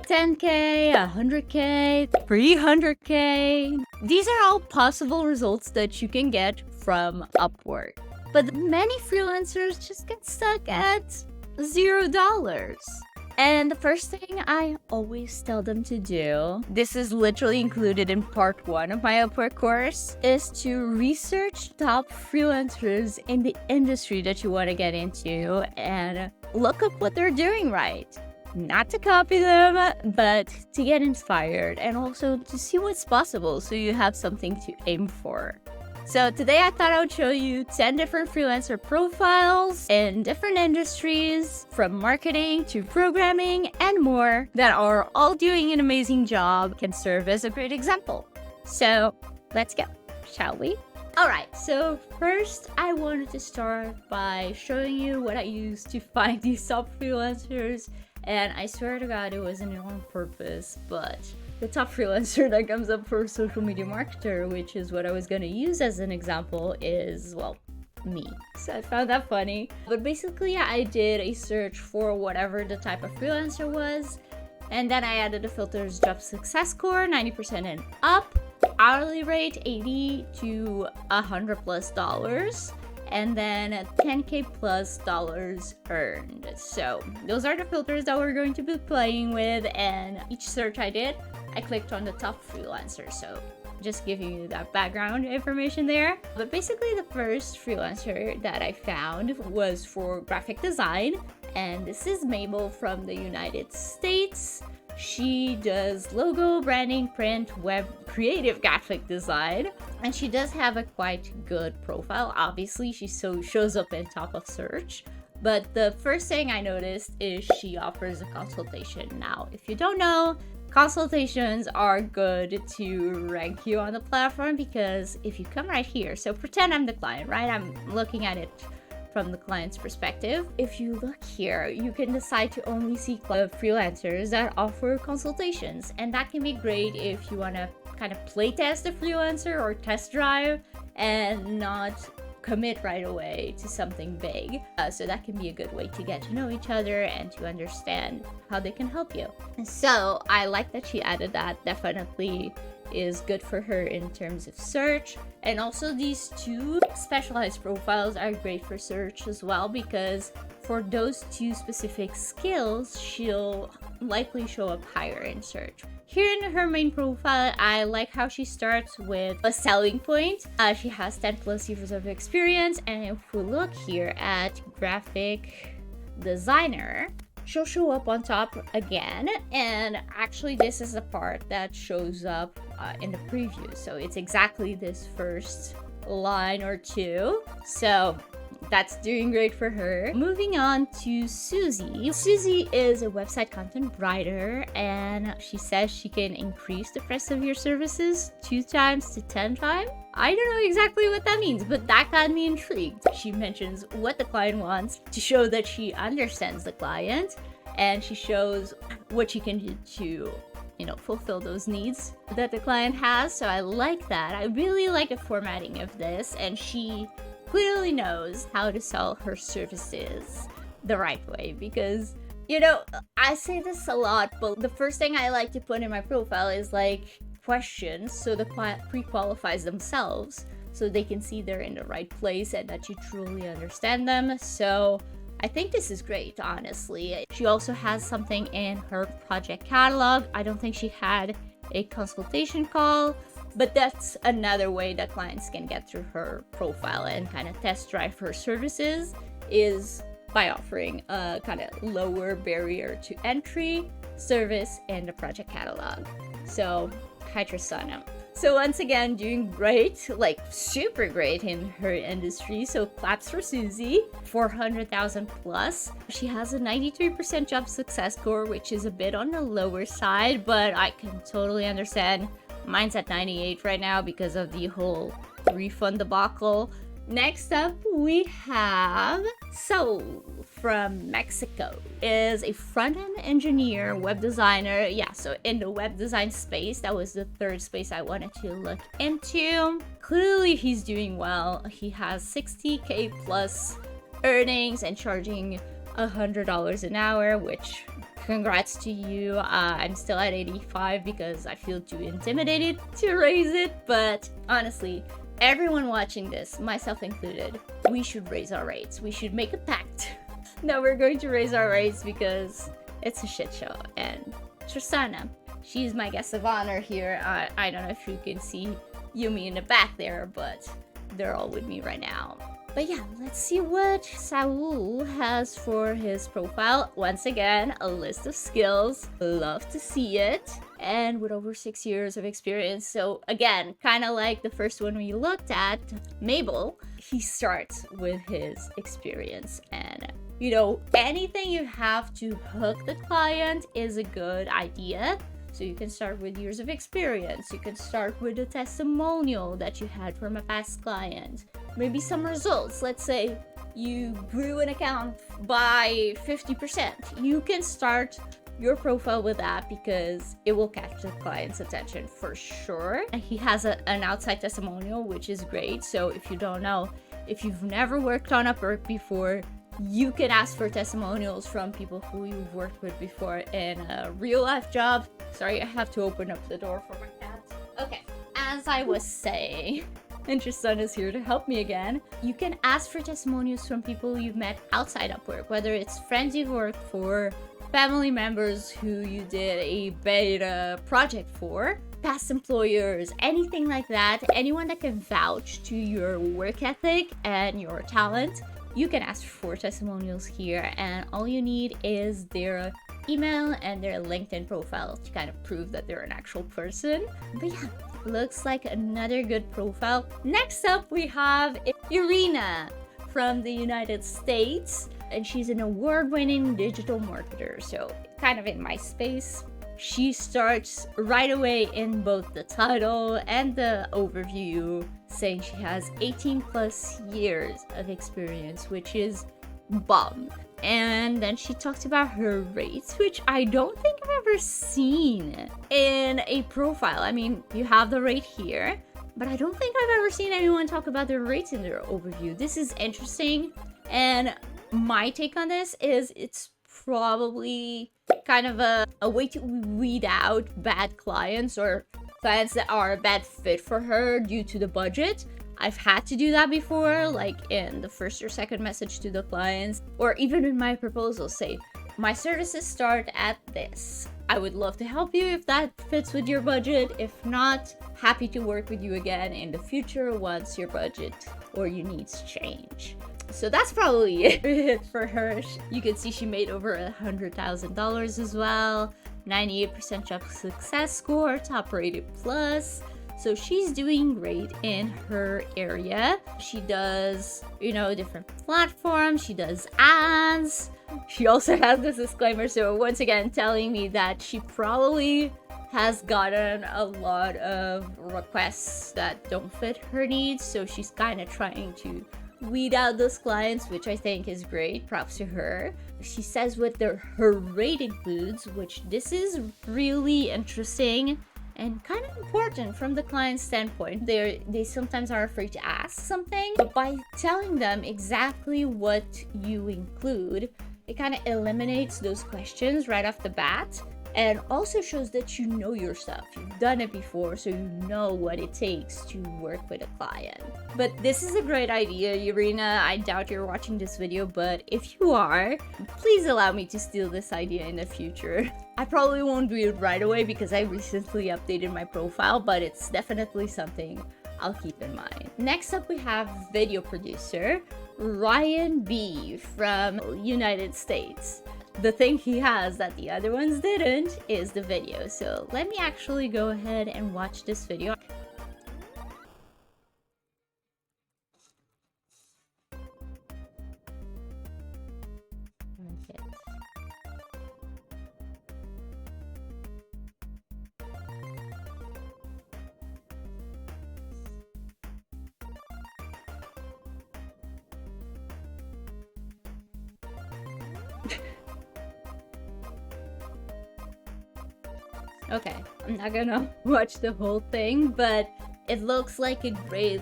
10K, 100K, 300K. These are all possible results that you can get from Upwork. But many freelancers just get stuck at $0. And the first thing I always tell them to do, this is literally included in part 1 of my Upwork course, is to research top freelancers in the industry that you want to get into and look up what they're doing right. Not to copy them, but to get inspired and also to see what's possible so you have something to aim for. So today I thought I would show you 10 different freelancer profiles in different industries, from marketing to programming and more, that are all doing an amazing job, can serve as a great example. So let's go, shall we? Alright, so first I wanted to start by showing you what I used to find these top freelancers, and I swear to God it wasn't on purpose, but the top freelancer that comes up for social media marketer, which is what I was going to use as an example, is, well, me. So I found that funny. But basically, I did a search for whatever the type of freelancer was, and then I added the filters job success score, 90% and up, hourly rate, $80 to $100+, and then $10K plus dollars earned. So those are the filters that we're going to be playing with, and each search I did, I clicked on the top freelancer. So just giving you that background information there. But basically the first freelancer that I found was for graphic design, and this is Mabel from the United States. She does logo, branding, print, web, creative graphic design, and she does have a quite good profile. Obviously, she shows up in top of search. But the first thing I noticed is she offers a consultation. Now, if you don't know, consultations are good to rank you on the platform, because if you come right here, so pretend I'm the client, right? I'm looking at it from the client's perspective. If you look here, you can decide to only see freelancers that offer consultations, and that can be great if you want to kind of play test a freelancer or test drive and not commit right away to something big. So that can be a good way to get to know each other and to understand how they can help you. And so I like that she added that. Definitely is good for her in terms of search. And also these two specialized profiles are great for search as well, because for those two specific skills, she'll likely show up higher in search. Here in her main profile, I like how she starts with a selling point. She has 10 plus years of experience, and if we look here at graphic designer, she'll show up on top again, and actually this is the part that shows up in the preview. So it's exactly this first line or two. So that's doing great for her. Moving on to Susie. Susie is a website content writer, and she says she can increase the price of your services 2 times to 10 times. I don't know exactly what that means, but that got me intrigued. She mentions what the client wants to show that she understands the client, and she shows what she can do to, fulfill those needs that the client has. So I like that. I really like the formatting of this, and she clearly knows how to sell her services the right way, because I say this a lot, but the first thing I like to put in my profile is like questions, so the client pre-qualifies themselves so they can see they're in the right place and that you truly understand them. So I think this is great, honestly. She also has something in her project catalog. I don't think she had a consultation call, but that's another way that clients can get through her profile and kind of test drive her services, is by offering a kind of lower barrier to entry service in the project catalog. So Hydrosana. So once again, doing great, like super great in her industry. So claps for Susie, 400,000 plus. She has a 93% job success score, which is a bit on the lower side, but I can totally understand. Mine's at 98 right now because of the whole refund debacle. Next up, we have Saul from Mexico. Is a front-end engineer, web designer. Yeah, so in the web design space, that was the third space I wanted to look into. Clearly, he's doing well. He has 60K plus earnings and charging $100 an hour, which congrats to you. I'm still at 85 because I feel too intimidated to raise it, but honestly, everyone watching this, myself included, we should raise our rates. We should make a pact that we're going to raise our rates because it's a shit show. And Tristana, she's my guest of honor here. I don't know if you can see Yumi in the back there, but they're all with me right now. But yeah, let's see what Saul has for his profile. Once again, a list of skills. Love to see it. And with over 6 years of experience. So again, kind of like the first one we looked at, Mabel, he starts with his experience. And you know, anything you have to hook the client is a good idea. So you can start with years of experience. You can start with a testimonial that you had from a past client. Maybe some results. Let's say you grew an account by 50%. You can start your profile with that because it will catch the client's attention for sure. And he has an outside testimonial, which is great. So if you don't know, if you've never worked on Upwork before, you can ask for testimonials from people who you've worked with before in a real life job. Sorry, I have to open up the door for my cat. Okay, as I was saying, and Tristan is here to help me again. You can ask for testimonials from people you've met outside Upwork, whether it's friends you've worked for, family members who you did a beta project for, past employers, anything like that. Anyone that can vouch to your work ethic and your talent. You can ask for testimonials here, and all you need is their email and their LinkedIn profile to kind of prove that they're an actual person. But yeah, looks like another good profile. Next up, we have Irina from the United States, and she's an award-winning digital marketer, so kind of in my space. She starts right away in both the title and the overview saying she has 18 plus years of experience, which is bomb. And then she talked about her rates, which I don't think I've ever seen in a profile. I mean, you have the rate here, but I don't think I've ever seen anyone talk about their rates in their overview. This is interesting, and my take on this is it's probably kind of a way to weed out bad clients or clients that are a bad fit for her due to the budget. I've had to do that before, like in the first or second message to the clients, or even in my proposal, say, my services start at this. I would love to help you if that fits with your budget. If not, happy to work with you again in the future once your budget or your needs change. So that's probably it for her. You can see she made over $100,000 as well. 98% job success score, top rated plus. So she's doing great in her area. She does, you know, different platforms. She does ads. She also has this disclaimer. So once again, telling me that she probably has gotten a lot of requests that don't fit her needs. So she's kind of trying to weed out those clients, which I think is great. Props to her. She says what her rate includes, which this is really interesting and kind of important from the client's standpoint. They sometimes are afraid to ask something, but by telling them exactly what you include, it kind of eliminates those questions right off the bat. And also shows that you know your stuff. You've done it before, so you know what it takes to work with a client. But this is a great idea, Irina. I doubt you're watching this video, but if you are, please allow me to steal this idea in the future. I probably won't do it right away because I recently updated my profile, but it's definitely something I'll keep in mind. Next up, we have video producer Ryan B from United States. The thing he has that the other ones didn't is the video. So let me actually go ahead and watch this video. Okay. Okay, I'm not gonna watch the whole thing, but it looks like a great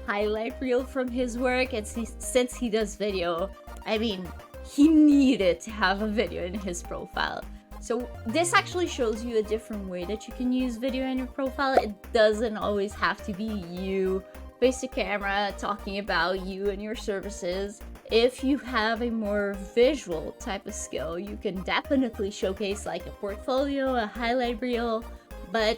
highlight reel from his work. And since he does video, I mean, he needed to have a video in his profile. So this actually shows you a different way that you can use video in your profile. It doesn't always have to be you face to camera talking about you and your services. If you have a more visual type of skill, you can definitely showcase like a portfolio, a highlight reel, but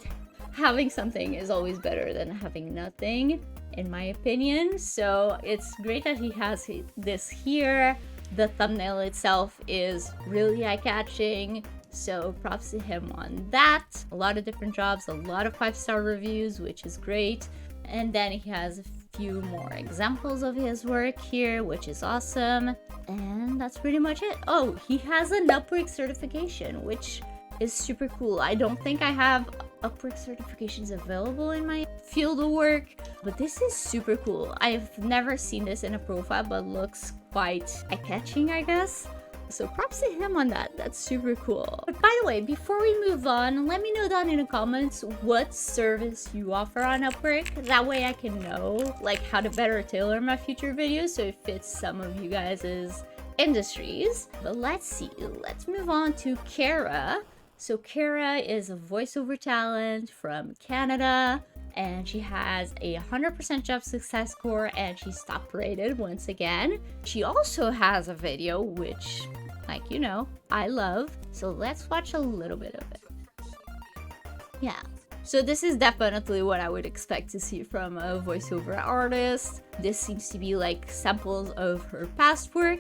having something is always better than having nothing, in my opinion. So it's great that he has this here. The thumbnail itself is really eye-catching, so props to him on that. A lot of different jobs, a lot of 5-star reviews, which is great. And then he has a few more examples of his work here, which is awesome. And that's pretty much it. Oh, he has an Upwork certification, which is super cool. I don't think I have Upwork certifications available in my field of work, but this is super cool. I've never seen this in a profile, but looks quite eye-catching, I guess. So props to him on that. That's super cool. But by the way, before we move on, let me know down in the comments what service you offer on Upwork. That way I can know like how to better tailor my future videos so it fits some of you guys' industries. But let's see. Let's move on to Kara. So Kara is a voiceover talent from Canada, and she has a 100% job success score, and she's top rated once again. She also has a video, which, like, you know, I love. So let's watch a little bit of it. Yeah. So this is definitely what I would expect to see from a voiceover artist. This seems to be like samples of her past work.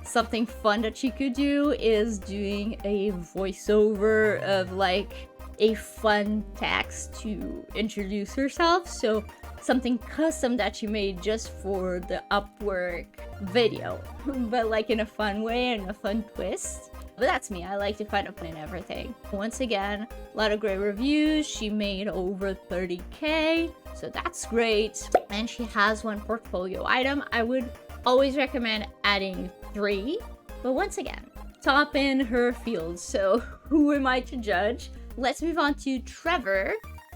Something fun that she could do is doing a voiceover of like a fun text to introduce herself. So something custom that she made just for the Upwork video, but like in a fun way and a fun twist. But that's me. I like to find a fun in everything. Once again, a lot of great reviews. She made over 30K, so that's great. And she has one portfolio item. I would always recommend adding 3, but once again, top in her field, so who am I to judge? Let's move on to Trevor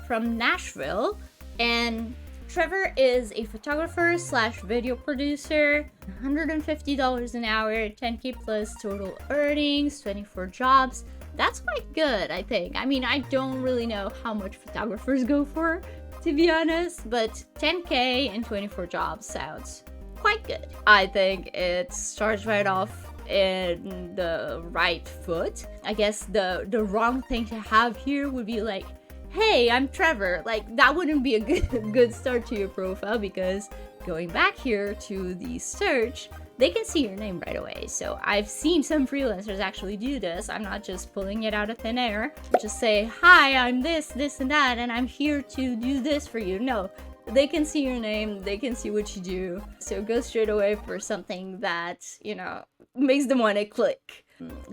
from Nashville. And Trevor is a photographer slash video producer, $150 an hour, 10K plus total earnings, 24 jobs. That's quite good, I think. I mean, I don't really know how much photographers go for, to be honest, but 10K and 24 jobs sounds quite good. I think it starts right off in the right foot. I guess the wrong thing to have here would be like, hey, I'm Trevor. Like, that wouldn't be a good start to your profile, because going back here to the search, they can see your name right away. So I've seen some freelancers actually do this. I'm not just pulling it out of thin air. Just say, hi, I'm this, and that, and I'm here to do this for you. No. They can see your name, they can see what you do. So go straight away for something that, you know, makes them want to click.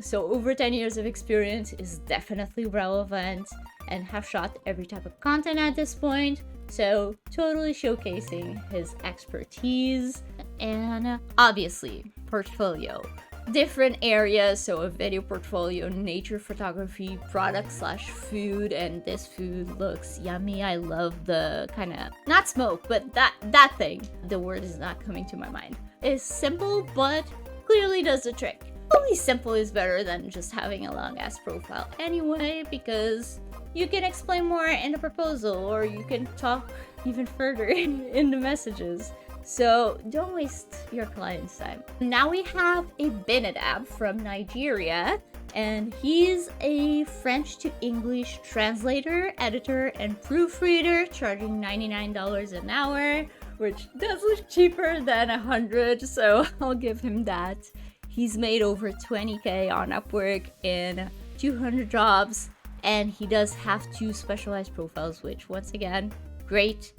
So over 10 years of experience is definitely relevant, and have shot every type of content at this point. So totally showcasing his expertise. And obviously, portfolio. Different areas, so a video portfolio, nature photography, product slash food, and this food looks yummy. I love the kind of, not smoke, but that thing. The word is not coming to my mind. It's simple, but clearly does the trick. Only simple is better than just having a long ass profile anyway, because you can explain more in the proposal, or you can talk even further in the messages. So don't waste your client's time. Now we have a Benadab from Nigeria, and he's a French to English translator, editor, and proofreader, charging $99 an hour, which does look cheaper than $100, so I'll give him that. He's made over 20K on Upwork in 200 jobs, and he does have 2 specialized profiles, which once again, great.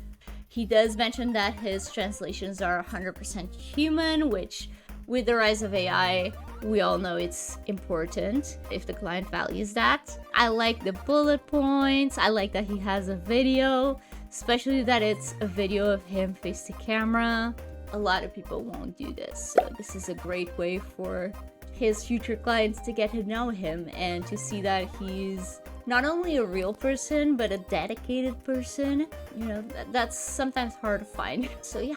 He does mention that his translations are 100% human, which with the rise of AI, we all know it's important if the client values that. I like the bullet points. I like that he has a video, especially that it's a video of him face to camera. A lot of people won't do this, so this is a great way for his future clients to get to know him and to see that he's not only a real person, but a dedicated person. You know, that's sometimes hard to find. So yeah,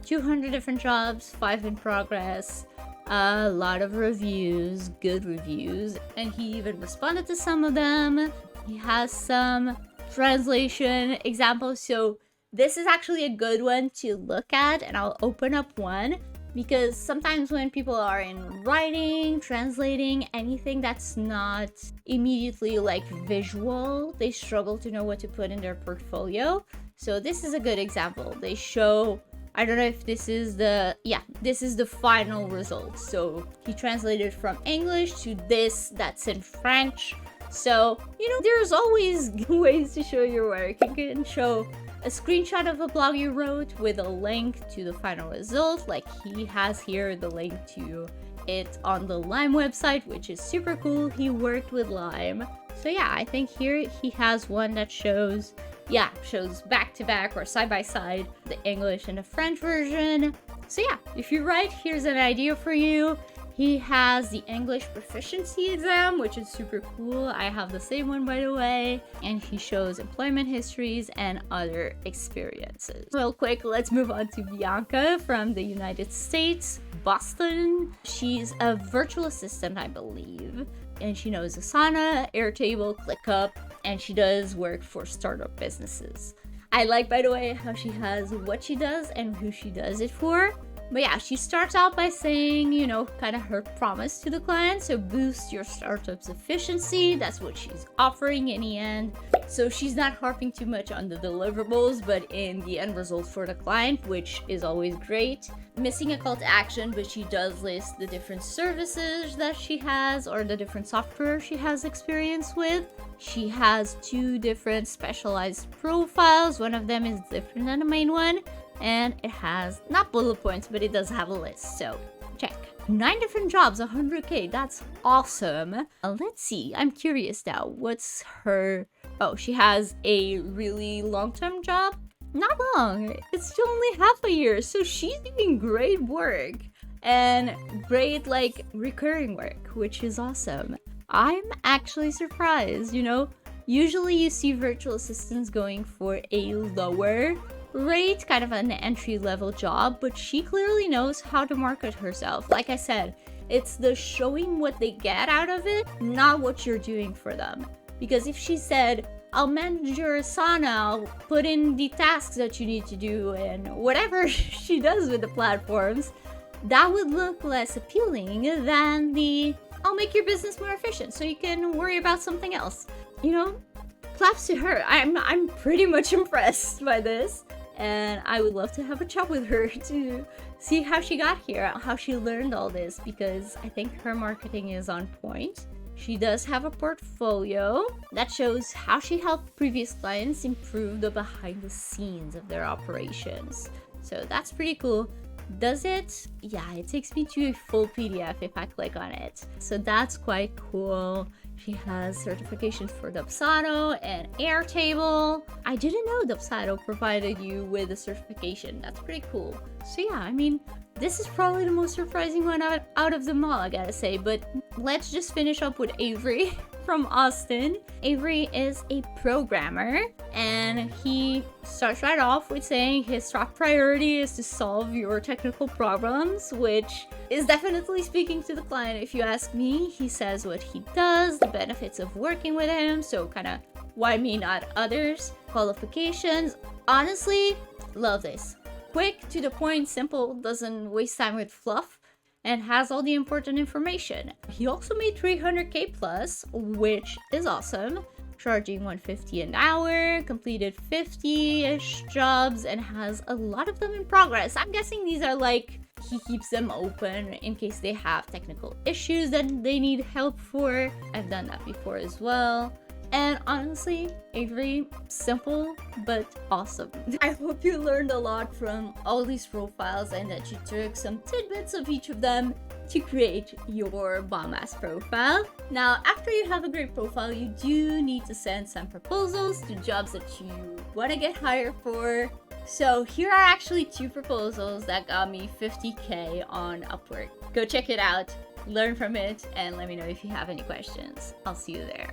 200 different jobs, 5 in progress. a lot of reviews, good reviews, and he even responded to some of them. He has some translation examples, so this is actually a good one to look at, and I'll open up one because sometimes when people are in writing, translating, anything that's not immediately like visual, they struggle to know what to put in their portfolio. So this is a good example. They show, I don't know if this is this is the final result. So he translated from English to this that's in French. So, you know, there's always ways to show your work. You can show a screenshot of a blog you wrote with a link to the final result, like he has here the link to it on the Lime website, which is super cool. He worked with Lime. So yeah, I think here he has one that shows back to back or side by side the English and the French version. So yeah, if you write, here's an idea for you. He has the English proficiency exam, which is super cool. I have the same one, by the way. And he shows employment histories and other experiences. Real quick, let's move on to Bianca from the United States, Boston. She's a virtual assistant, I believe. And she knows Asana, Airtable, ClickUp, and she does work for startup businesses. I like, by the way, how she has what she does and who she does it for. But yeah, she starts out by saying, you know, kind of her promise to the client. So boost your startup's efficiency. That's what she's offering in the end. So she's not harping too much on the deliverables, but in the end result for the client, which is always great. Missing a call to action, but she does list the different services that she has or the different software she has experience with. She has 2 different specialized profiles. One of them is different than the main one. And it has not bullet points, but it does have a list, so check. 9 different jobs, 100k, that's awesome. Let's see, I'm curious now, what's her... Oh, she has a really long-term job? Not long, it's still only half a year, so she's doing great work. And great, like, recurring work, which is awesome. I'm actually surprised, you know? Usually you see virtual assistants going for a lower rate, kind of an entry-level job, but she clearly knows how to market herself. Like I said, it's the showing what they get out of it, not what you're doing for them. Because if she said, I'll manage your Asana, I'll put in the tasks that you need to do, and whatever she does with the platforms, that would look less appealing than the, I'll make your business more efficient so you can worry about something else. You know, claps to her. I'm pretty much impressed by this. And I would love to have a chat with her to see how she got here, how she learned all this, because I think her marketing is on point. She does have a portfolio that shows how she helped previous clients improve the behind the scenes of their operations. So that's pretty cool. Does it? Yeah, it takes me to a full PDF if I click on it. So that's quite cool. She has certifications for Dubsado and Airtable. I didn't know Dubsado provided you with a certification. That's pretty cool. So yeah, I mean, this is probably the most surprising one out of them all, I gotta say. But let's just finish up with Avery from Austin. Avery is a programmer, and he starts right off with saying his top priority is to solve your technical problems, which is definitely speaking to the client if you ask me. He says what he does, the benefits of working with him, so kind of why me, not others. Qualifications, honestly, love this. Quick, to the point, simple, doesn't waste time with fluff, and has all the important information. He also made 300k plus, which is awesome. Charging $150 an hour, completed 50-ish jobs, and has a lot of them in progress. I'm guessing these are like, he keeps them open in case they have technical issues that they need help for. I've done that before as well. And honestly, Avery, simple but awesome. I hope you learned a lot from all these profiles and that you took some tidbits of each of them to create your bomb-ass profile. Now, after you have a great profile, you do need to send some proposals to jobs that you want to get hired for. So here are actually 2 proposals that got me 50k on Upwork. Go check it out, learn from it, and let me know if you have any questions. I'll see you there.